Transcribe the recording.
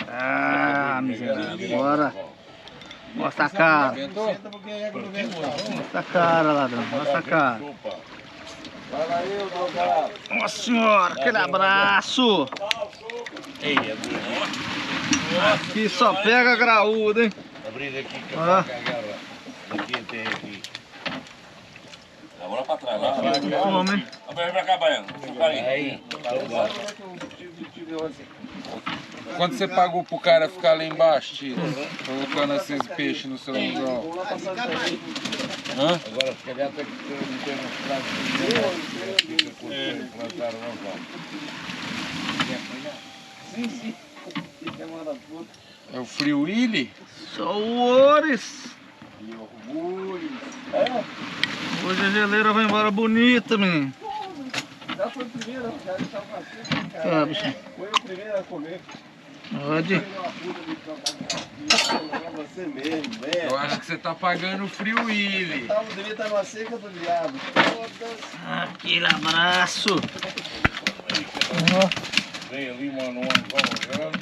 Ah, miserável. Bora. Mostra a cara. Mostra a cara, ladrão. Mostra a cara. Nossa senhora, aquele abraço. Aqui só pega graúdo, hein? Abrindo aqui, que eu vou cagar lá. Daqui até aqui. Agora pra trás, lá. Homem. Vem pra cá, Baiano. Aí. Quanto você pagou pro cara ficar lá embaixo, tio? Colocando esses peixes no seu anzol? Agora, se calhar, tem que ter uns pratos de plantar o anzol. Sim. É o Free Willy? Só oures. Hoje a geleira vai embora bonita, menino. Já foi o primeiro, já estava assim, Ah, bicho. foi o primeiro a comer. Pode. Você mesmo, velho. Eu acho que você tá pagando o Free Willy. Devia estar numa seca do diabo. Aquele abraço. Vem ali, mano, um anzol grande.